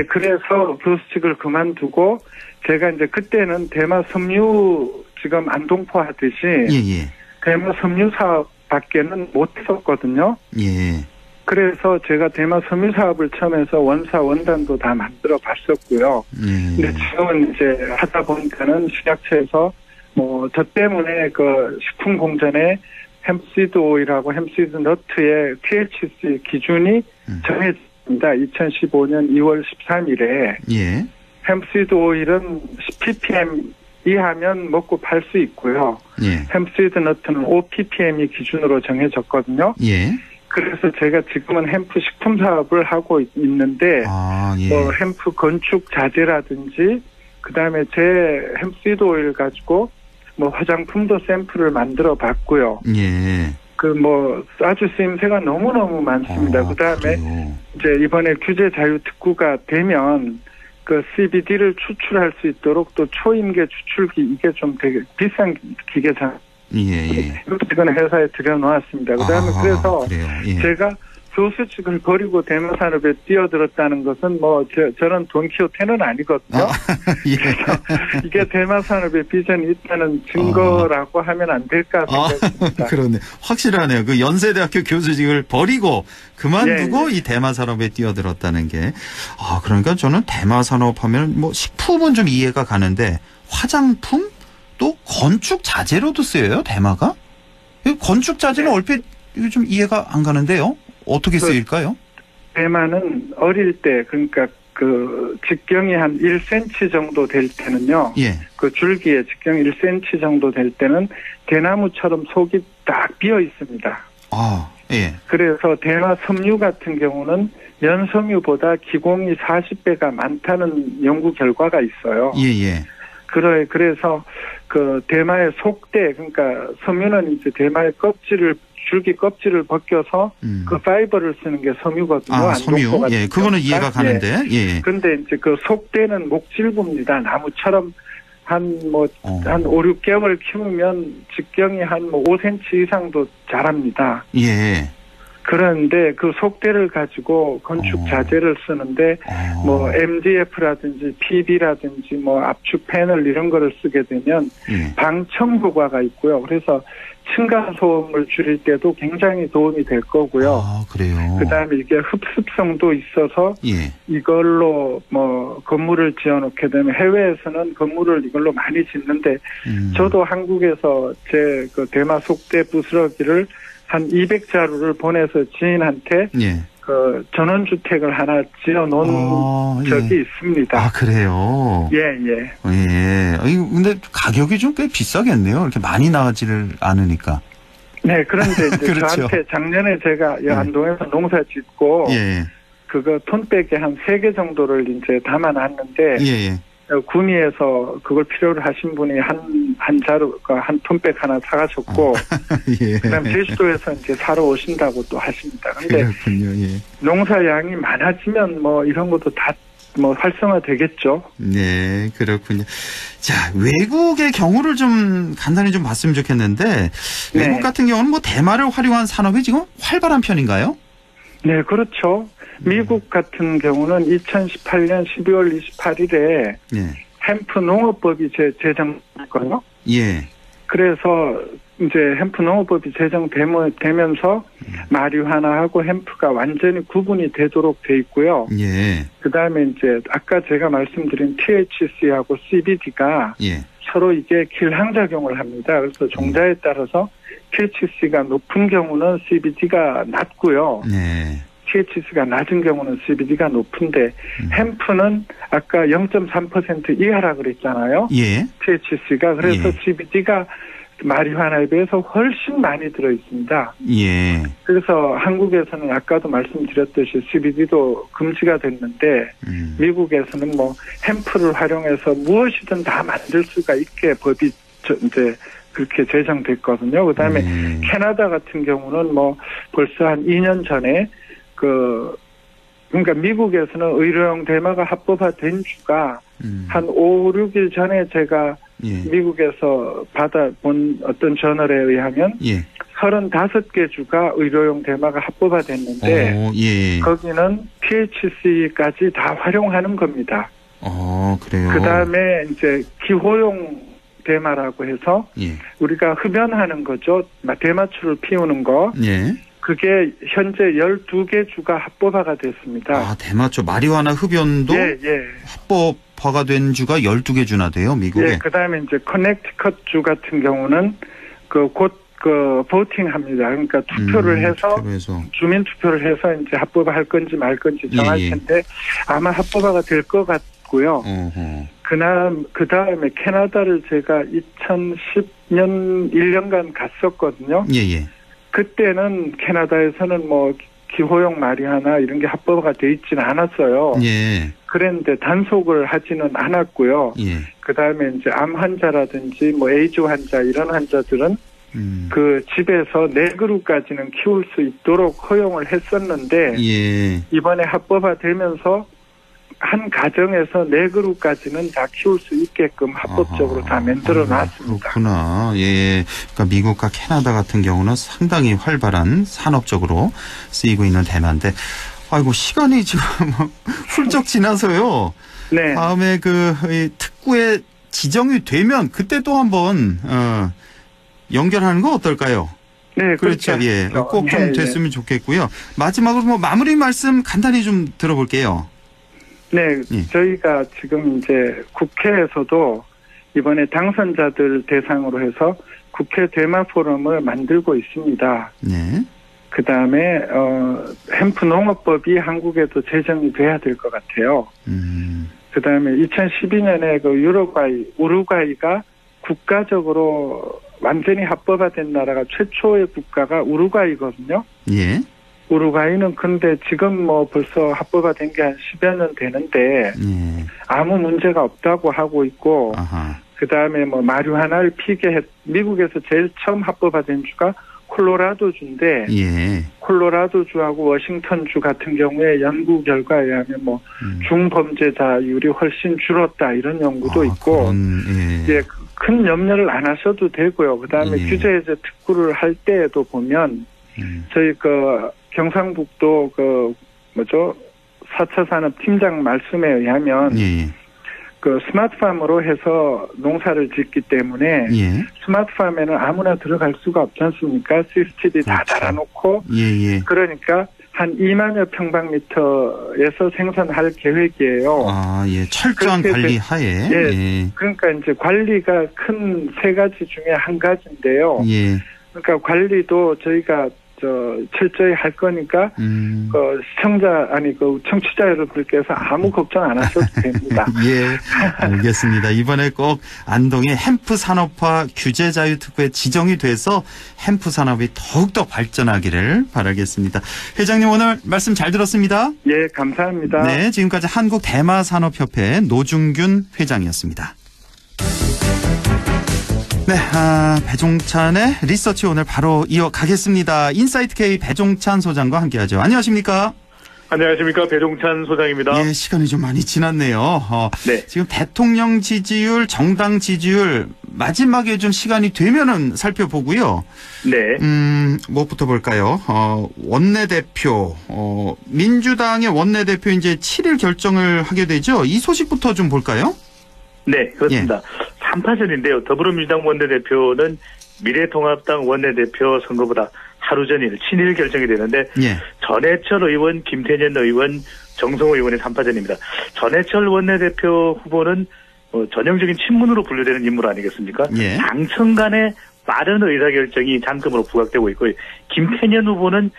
그래서 교수직을 그만두고 제가 이제 그때는 대마 섬유 지금 안동포 하듯이 대마 섬유 사업밖에는 못 했었거든요. 그래서 제가 대마 섬유 사업을 처음 해서 원사 원단도 다 만들어 봤었고요. 근데 지금은 이제 하다 보니까는 식약처에서 뭐 저 때문에 그 식품 공전에 햄프시드 오일하고 햄프시드 너트의 THC 기준이 정해집니다. 2015년 2월 13일에 햄프시드 오일은 10ppm 이하면 먹고 팔 수 있고요. 햄프시드 너트는 5ppm이 기준으로 정해졌거든요. 그래서 제가 지금은 햄프 식품 사업을 하고 있는데 뭐 햄프 건축 자재라든지 그다음에 제 햄프시드 오일 가지고 뭐 화장품도 샘플을 만들어 봤고요. 아주 쓰임새가 너무너무 많습니다. 그 다음에 이제 이번에 규제 자유 특구가 되면 그 CBD를 추출할 수 있도록 또 초임계 추출기 이게 좀 되게 비싼 기계상. 예. 이건 회사에 들여놓았습니다. 그 다음에 그래서 제가 교수직을 버리고 대마산업에 뛰어들었다는 것은 저는 돈키호테는 아니거든요. 그래서 이게 대마산업에 비전이 있다는 증거라고 하면 안 될까 생각합니다. 그러네. 확실하네요. 그 연세대학교 교수직을 버리고 그만두고 이 대마산업에 뛰어들었다는 게. 그러니까 저는 대마산업 하면 식품은 좀 이해가 가는데 화장품 또 건축 자재로도 쓰여요, 대마가? 건축 자재는 얼핏 좀 이해가 안 가는데요. 어떻게 쓰일까요? 대마는 어릴 때 그러니까 그 직경이 한 1cm 정도 될 때는요. 그 줄기에 직경이 1cm 정도 될 때는 대나무처럼 속이 딱 비어 있습니다. 그래서 대마 섬유 같은 경우는 연섬유보다 기공이 40배가 많다는 연구 결과가 있어요. 그래서 그 대마의 속대 그러니까 섬유는 이제 대마의 줄기 껍질을 벗겨서 그 파이버를 쓰는 게 섬유거든요. 섬유. 그거는 이해가 가는데. 근데 이제 그 속대는 목질부입니다. 나무처럼 한 5, 6개월 키우면 직경이 한 5cm 이상도 자랍니다. 그런데 그 속대를 가지고 건축 자재를 쓰는데 MDF라든지 PB라든지 압축 패널 이런 거를 쓰게 되면 방청 효과가 있고요. 그래서 층간 소음을 줄일 때도 굉장히 도움이 될 거고요. 그래요. 그다음에 이게 흡습성도 있어서 이걸로 건물을 지어놓게 되면 해외에서는 건물을 이걸로 많이 짓는데 저도 한국에서 제 그 대마 속대 부스러기를 한 200자루를 보내서 지인한테 그 전원주택을 하나 지어놓은 적이 있습니다. 그래요? 근데 가격이 좀 꽤 비싸겠네요. 이렇게 많이 나가지를 않으니까. 네, 그런데 이제 저한테 작년에 제가 안동에서 농사 짓고 그거 톤백에 한 3개 정도를 이제 담아놨는데 구미에서 그걸 필요로 하신 분이 한 자루, 한 톤백 하나 사가셨고, 그다음 제주도에서 이제 사러 오신다고 또 하십니다. 근데 농사량이 많아지면 이런 것도 다 활성화 되겠죠. 네, 그렇군요. 자, 외국의 경우를 좀 간단히 좀 봤으면 좋겠는데, 외국 같은 경우는 대마를 활용한 산업이 지금 활발한 편인가요? 네, 그렇죠. 미국 같은 경우는 2018년 12월 28일에 햄프 농업법이 제정됐거든요. 그래서 이제 햄프 농업법이 제정되면서 마리화나하고 햄프가 완전히 구분이 되도록 돼 있고요. 그다음에 이제 아까 제가 말씀드린 THC하고 CBD가 서로 이게 길항작용을 합니다. 그래서 종자에 따라서 THC가 높은 경우는 CBD가 낮고요. THC가 낮은 경우는 CBD가 높은데 햄프는 아까 0.3% 이하라 그랬잖아요. THC가 그래서 CBD가 마리화나에 비해서 훨씬 많이 들어 있습니다. 그래서 한국에서는 아까도 말씀드렸듯이 CBD도 금지가 됐는데 미국에서는 햄프를 활용해서 무엇이든 다 만들 수가 있게 법이 이제 그렇게 제정됐거든요. 그다음에 캐나다 같은 경우는 벌써 한 2년 전에 그러니까 미국에서는 의료용 대마가 합법화된 주가 한 5, 6일 전에 제가 미국에서 받아본 어떤 저널에 의하면 35개 주가 의료용 대마가 합법화됐는데 거기는 THC까지 다 활용하는 겁니다. 그래요. 그다음에 이제 기호용 대마라고 해서 우리가 흡연하는 거죠. 대마초를 피우는 거. 그게 현재 12개 주가 합법화가 됐습니다. 대마초 마리화나 흡연도 합법화가 된 주가 12개 주나 돼요, 미국에. 그다음에 이제 커넥티컷 주 같은 경우는 곧 보팅합니다. 그러니까 투표를 해서 주민 투표를 해서 이제 합법화할 건지 말 건지 정할 텐데 아마 합법화가 될 것 같고요. 그다음에 캐나다를 제가 2010년 1년간 갔었거든요. 그때는 캐나다에서는 기호용 마리화나 이런 게 합법화가 돼 있지는 않았어요. 그랬는데 단속을 하지는 않았고요. 그다음에 이제 암 환자라든지 에이즈 환자 이런 환자들은 그 집에서 4그루까지는 키울 수 있도록 허용을 했었는데 예. 이번에 합법화되면서 한 가정에서 4그루까지는 다 키울 수 있게끔 합법적으로 다 만들어 놨습니다. 그렇구나. 예. 그러니까 미국과 캐나다 같은 경우는 상당히 활발한 산업적으로 쓰이고 있는 대만인데, 아이고 시간이 지금 훌쩍 지나서요. 네. 다음에 그 특구에 지정이 되면 그때 또 한번 연결하는 거 어떨까요? 네, 그렇죠. 예. 꼭 좀 됐으면 좋겠고요. 마지막으로 뭐 마무리 말씀 간단히 좀 들어볼게요. 네, 예. 저희가 지금 이제 국회에서도 이번에 당선자들 대상으로 해서 국회 대마 포럼을 만들고 있습니다. 네. 그 다음에 햄프 농업법이 한국에도 제정이 돼야 될 것 같아요. 그 다음에 2012년에 그 우루과이가 국가적으로 완전히 합법화된 나라가 최초의 국가가 우루과이거든요. 예. 우루과이는 근데 지금 뭐 벌써 합법화된 게 한 10여 년 되는데 예. 아무 문제가 없다고 하고 있고, 그 다음에 뭐 마리화나를 피게 미국에서 제일 처음 합법화된 주가 콜로라도주인데, 예. 콜로라도주하고 워싱턴주 같은 경우에 연구 결과에 의하면 뭐 중범죄자율이 훨씬 줄었다 이런 연구도 있고, 예, 큰 염려를 안 하셔도 되고요. 그 다음에 규제 해제 특구를 할 때에도 보면 저희 그 경상북도 그 4차 산업 팀장 말씀에 의하면 그 스마트팜으로 해서 농사를 짓기 때문에 스마트팜에는 아무나 들어갈 수가 없지 않습니까? CCTV 다 달아놓고 그러니까 한 2만여 평방미터에서 생산할 계획이에요. 아, 예. 철저한 관리 하에. 예. 그러니까 이제 관리가 큰 3가지 중에 한 가지인데요. 예. 그러니까 관리도 저희가 철저히 할 거니까 청취자 여러분께서 아무 걱정 안 하셔도 됩니다. 예, 알겠습니다. 이번에 꼭 안동의 햄프 산업화 규제 자유 특구에 지정이 돼서 햄프 산업이 더욱더 발전하기를 바라겠습니다. 회장님 오늘 말씀 잘 들었습니다. 예, 감사합니다. 네, 지금까지 한국 대마 산업협회 노중균 회장이었습니다. 네, 배종찬의 리서치 오늘 바로 이어가겠습니다. 인사이트 K 배종찬 소장과 함께하죠. 안녕하십니까? 안녕하십니까? 배종찬 소장입니다. 예, 시간이 좀 많이 지났네요. 네. 지금 대통령 지지율, 정당 지지율 마지막에 좀 시간이 되면은 살펴보고요. 네. 무엇부터 볼까요? 원내대표, 민주당의 원내대표 이제 7일 결정을 하게 되죠. 이 소식부터 좀 볼까요? 네, 그렇습니다. 3파전인데요. 더불어민주당 원내대표는 미래통합당 원내대표 선거보다 하루 전일 친일 결정이 되는데 전해철 의원, 김태년 의원, 정성호 의원의 3파전입니다. 전해철 원내대표 후보는 전형적인 친문으로 분류되는 인물 아니겠습니까? 당청 간의 빠른 의사결정이 장점으로 부각되고 있고요. 김태년 후보는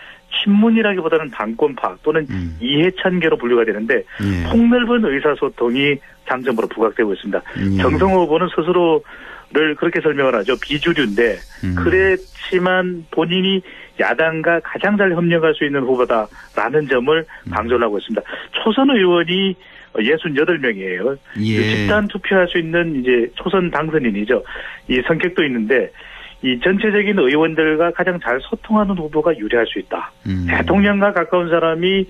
친문이라기보다는 당권파 또는 이해찬계로 분류가 되는데 폭넓은 의사소통이 장점으로 부각되고 있습니다. 정성호 후보는 스스로를 그렇게 설명을 하죠. 비주류인데 그렇지만 본인이 야당과 가장 잘 협력할 수 있는 후보다라는 점을 강조를 하고 있습니다. 초선 의원이 68명이에요. 집단 투표할 수 있는 이제 초선 당선인이죠. 이 성격도 있는데 이 전체적인 의원들과 가장 잘 소통하는 후보가 유리할 수 있다. 대통령과 가까운 사람이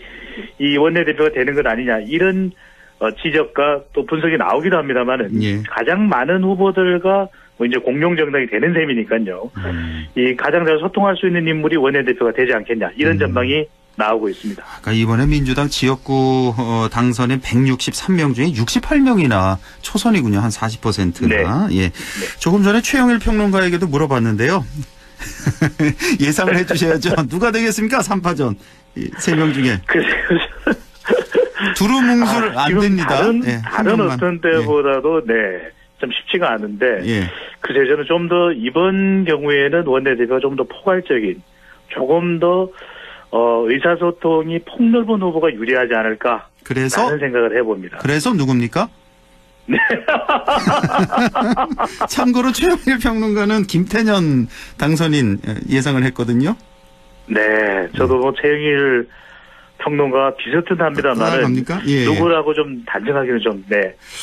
이 원내대표가 되는 것 아니냐 이런 지적과 또 분석이 나오기도 합니다만은 가장 많은 후보들과 뭐 이제 공룡 정당이 되는 셈이니까요. 이 가장 잘 소통할 수 있는 인물이 원내대표가 되지 않겠냐 이런 전망이 나오고 있습니다. 그러니까 이번에 민주당 지역구 당선인 163명 중에 68명이나 초선이군요. 한 40%나. 네. 예. 조금 전에 최영일 평론가에게도 물어봤는데요. 예상을 해 주셔야죠. 누가 되겠습니까? 3파전. 3명 중에. 두루뭉술 안 됩니다. 다른 어떤 때보다도 좀 쉽지가 않은데 글쎄요, 저는 좀 더 이번 경우에는 원내대표가 좀 더 포괄적인 조금 더 의사소통이 폭넓은 후보가 유리하지 않을까 라는 생각을 해봅니다. 그래서 누굽니까? 네. 참고로 최영일 평론가는 김태년 당선인 예상을 했거든요. 네, 저도 뭐 최영일 평론가가 비슷합니다만은 예. 누구라고 좀 단정하기는 좀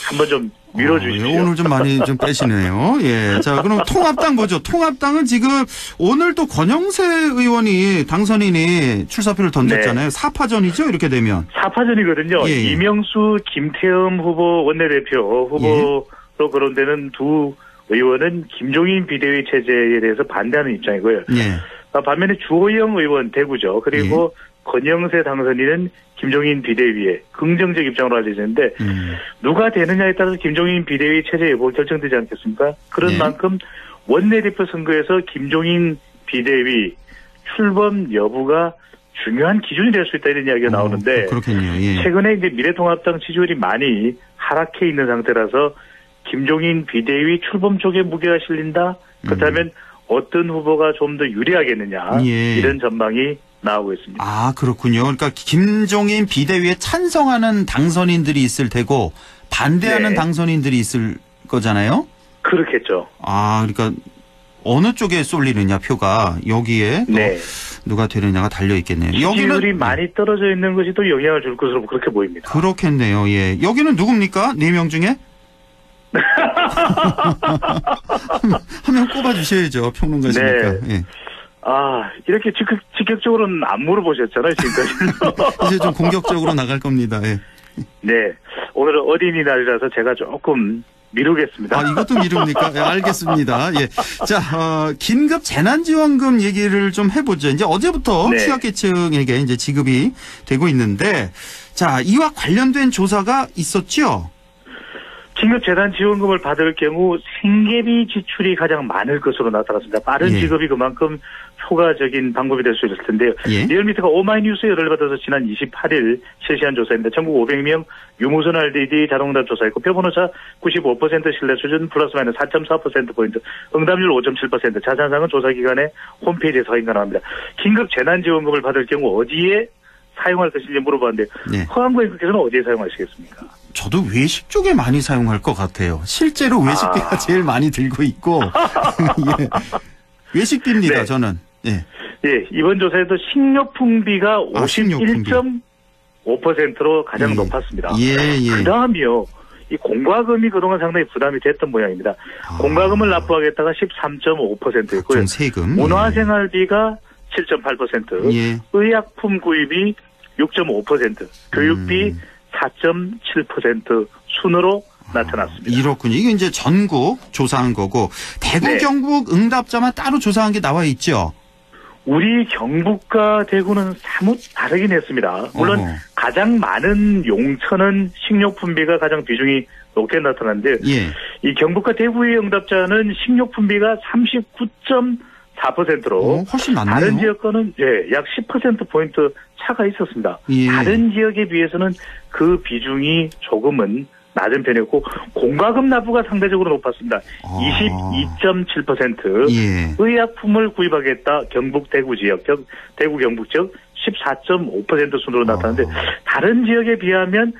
한번 좀 밀어주십시오. 오늘 좀 많이 좀 빼시네요. 예. 자, 그럼 통합당 보죠. 통합당은 지금 오늘 또 권영세 의원이 당선인이 출사표를 던졌잖아요. 4파전이죠, 이렇게 되면. 4파전이거든요. 예. 이명수, 김태흠 후보 원내대표 후보로 거론되는 두 의원은 김종인 비대위 체제에 대해서 반대하는 입장이고요. 예. 반면에 주호영 의원 대구죠. 그리고 권영세 당선인은 김종인 비대위에 긍정적 입장으로 알려져 있는데 누가 되느냐에 따라서 김종인 비대위 체제 여부가 결정되지 않겠습니까? 그런 만큼 원내대표 선거에서 김종인 비대위 출범 여부가 중요한 기준이 될 수 있다 이런 이야기가 나오는데 그렇군요. 예. 최근에 이제 미래통합당 지지율이 많이 하락해 있는 상태라서 김종인 비대위 출범 쪽에 무게가 실린다. 그렇다면 어떤 후보가 좀 더 유리하겠느냐 이런 전망이 나오고 있습니다. 아, 그렇군요. 그러니까 김종인 비대위에 찬성하는 당선인들이 있을 테고 반대하는 당선인들이 있을 거잖아요. 그렇겠죠. 아, 그러니까 어느 쪽에 쏠리느냐 표가 여기에 누가 되느냐가 달려 있겠네요. 지지율이 많이 떨어져 있는 것이 또 영향을 줄 것으로 그렇게 보입니다. 그렇겠네요. 예. 여기는 누굽니까? 4명 중에? 한 명 꼽아주셔야죠. 평론가시니까. 예. 아, 이렇게 직격적으로는 안 물어보셨잖아요, 지금까지는. 이제 좀 공격적으로 나갈 겁니다. 예. 네. 오늘은 어린이날이라서 제가 조금 미루겠습니다. 아, 이것도 미룹니까? 예, 알겠습니다. 예. 자, 긴급 재난지원금 얘기를 좀 해보죠. 이제 어제부터 취약계층에게 이제 지급이 되고 있는데, 자, 이와 관련된 조사가 있었죠? 긴급 재난지원금을 받을 경우 생계비 지출이 가장 많을 것으로 나타났습니다. 빠른 지급이 그만큼 효과적인 방법이 될 수 있을 텐데요. 리얼미터가 오마이뉴스에 열을 받아서 지난 28일 실시한 조사입니다. 전국 500명 유무선 RDD 자동응답 조사했고 표본오차 95% 신뢰 수준 플러스 마이너스 4.4%포인트 응답률 5.7% 자세한 조사 기관의 홈페이지에서 확인 가능합니다. 긴급 재난지원금을 받을 경우 어디에 사용할 것인지 물어봤는데 허한구 앵커께서는 어디에 사용하시겠습니까? 저도 외식 쪽에 많이 사용할 것 같아요. 실제로 외식비가 제일 많이 들고 있고 예. 외식비입니다. 저는. 예. 이번 조사에도 식료품비가 51.5%로 가장 높았습니다. 그다음이요. 이 공과금이 그동안 상당히 부담이 됐던 모양입니다. 공과금을 납부하겠다가 13.5%였고요. 세금. 문화생활비가 7.8%, 의약품 구입이 6.5%, 교육비 4.7% 순으로 나타났습니다. 이렇군요. 이게 이제 전국 조사한 거고 대구, 경북 응답자만 따로 조사한 게 나와 있죠? 우리 경북과 대구는 사뭇 다르긴 했습니다. 물론 가장 많은 용천은 식료품비가 가장 비중이 높게 나타났는데 이 경북과 대구의 응답자는 식료품비가 39.4%로 훨씬 많네요. 다른 지역과는 약 10%포인트 차가 있었습니다. 다른 지역에 비해서는 그 비중이 조금은 낮은 편이었고 공과금 납부가 상대적으로 높았습니다. 22.7%. 의약품을 구입하겠다 경북 대구 지역, 대구 경북 지역 14.5% 순으로 나타났는데 다른 지역에 비하면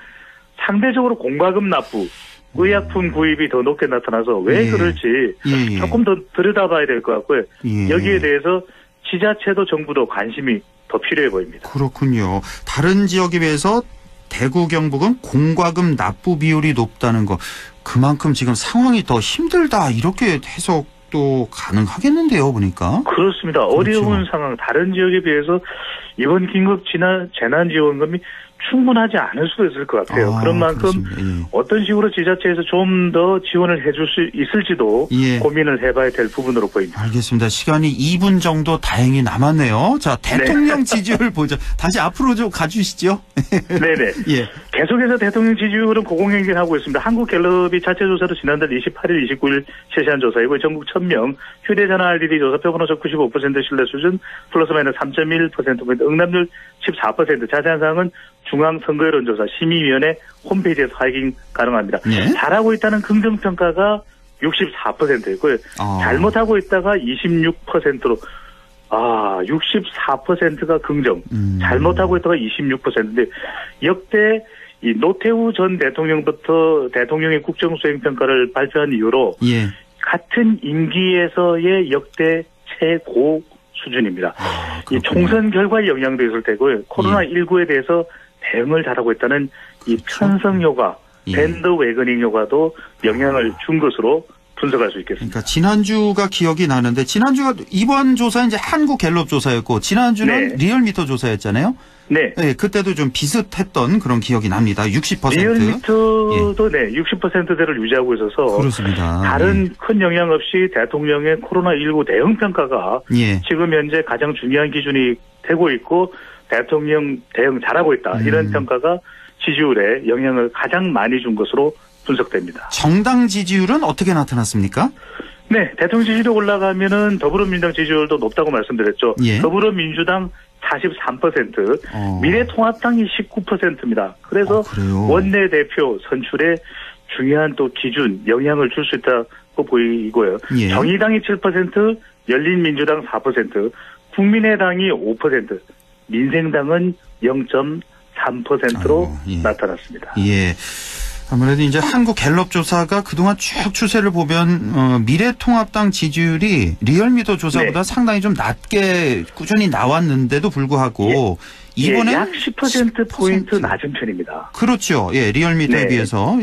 상대적으로 공과금 납부 의약품 구입이 더 높게 나타나서 왜 그럴지 조금 더 들여다봐야 될 것 같고요. 여기에 대해서 지자체도 정부도 관심이 더 필요해 보입니다. 그렇군요. 다른 지역에 비해서 대구 경북은 공과금 납부 비율이 높다는 거 그만큼 지금 상황이 더 힘들다 이렇게 해석도 가능하겠는데요 보니까. 그렇습니다. 어려운 상황 다른 지역에 비해서 이번 긴급 재난지원금이 충분하지 않을 수도 있을 것 같아요. 그런 만큼 어떤 식으로 지자체에서 좀 더 지원을 해줄 수 있을지도 고민을 해봐야 될 부분으로 보입니다. 알겠습니다. 시간이 2분 정도 다행히 남았네요. 자, 대통령 지지율 보죠. 다시 앞으로 좀 가주시죠. 네네. 계속해서 대통령 지지율은 고공행진하고 있습니다. 한국갤럽이 자체 조사로 지난달 28일, 29일 실시한 조사이고 전국 1000명 휴대전화 RDD 조사 표본오차 95% 신뢰 수준 플러스 마이너스 3.1%포인트 응답률 14% 자세한 사항은 중앙선거여론조사 심의위원회 홈페이지에서 확인 가능합니다. 잘하고 있다는 긍정평가가 64%였고요. 잘못하고 있다가 26%로 64%가 긍정, 잘못하고 있다가 26%인데 역대 이 노태우 전 대통령부터 대통령의 국정수행평가를 발표한 이후로 같은 임기에서의 역대 최고 수준입니다. 이 총선 결과에 영향도 있을 테고요. 코로나19에 대해서 대응을 잘하고 있다는 이 편성 효과, 밴드 웨거닝 효과도 영향을 준 것으로 분석할 수 있겠습니다. 그러니까 지난주가 기억이 나는데 이번 조사는 이제 한국 갤럽 조사였고 지난주는 리얼미터 조사였잖아요. 네. 네, 그때도 좀 비슷했던 그런 기억이 납니다. 60%. 리얼미터도 60%대를 유지하고 있어서 그렇습니다. 다른 큰 영향 없이 대통령의 코로나19 대응 평가가 지금 현재 가장 중요한 기준이 되고 있고 대통령 대응 잘하고 있다. 이런 평가가 지지율에 영향을 가장 많이 준 것으로 분석됩니다. 정당 지지율은 어떻게 나타났습니까? 네, 대통령 지지율이 올라가면은 더불어민주당 지지율도 높다고 말씀드렸죠. 더불어민주당 43%, 미래통합당이 19%입니다. 그래서 원내대표 선출에 중요한 또 기준, 영향을 줄 수 있다고 보이고요. 정의당이 7%, 열린민주당 4%, 국민의당이 5%, 민생당은 0.3%로 나타났습니다. 예. 아무래도 이제 한국 갤럽 조사가 그동안 쭉 추세를 보면 미래통합당 지지율이 리얼미터 조사보다 상당히 좀 낮게 꾸준히 나왔는데도 불구하고 이번에 약 10%포인트 낮은 편입니다. 그렇죠. 예, 리얼미터에 비해서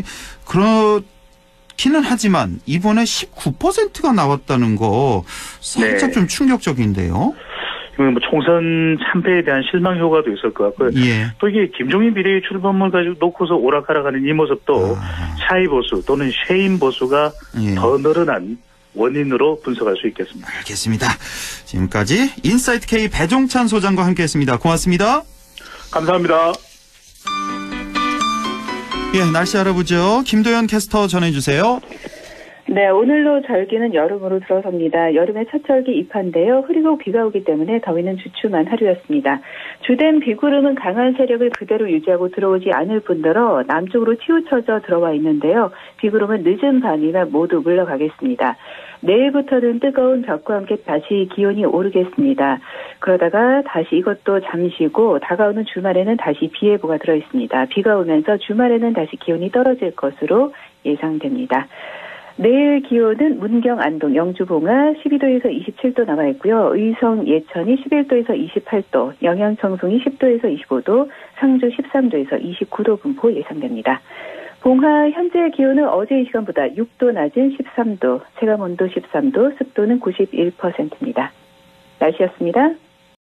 그렇기는 하지만 이번에 19%가 나왔다는 거 살짝 좀 충격적인데요. 뭐 총선 참패에 대한 실망 효과도 있을 것 같고요. 또 이게 김종인 비대위 출범을 가지고 놓고서 오락가락하는 이 모습도 샤이 보수 또는 쉐임 보수가 더 늘어난 원인으로 분석할 수 있겠습니다. 알겠습니다. 지금까지 인사이트 K 배종찬 소장과 함께했습니다. 고맙습니다. 감사합니다. 예, 날씨 알아보죠. 김도연 캐스터 전해주세요. 네, 오늘로 절기는 여름으로 들어섭니다. 여름의 첫 절기 입한데요. 흐리고 비가 오기 때문에 더위는 주춤한 하루였습니다. 주된 비구름은 강한 세력을 그대로 유지하고 들어오지 않을 뿐더러 남쪽으로 치우쳐져 들어와 있는데요. 비구름은 늦은 밤이면 모두 물러가겠습니다. 내일부터는 뜨거운 볕과 함께 다시 기온이 오르겠습니다. 그러다가 다시 이것도 잠시고 다가오는 주말에는 다시 비 예보가 들어있습니다. 비가 오면서 주말에는 다시 기온이 떨어질 것으로 예상됩니다. 내일 기온은 문경, 안동, 영주, 봉화 12도에서 27도 나와 있고요. 의성, 예천이 11도에서 28도, 영양, 청송이 10도에서 25도, 상주 13도에서 29도 분포 예상됩니다. 봉화 현재 기온은 어제 이 시간보다 6도 낮은 13도, 체감온도 13도, 습도는 91%입니다. 날씨였습니다.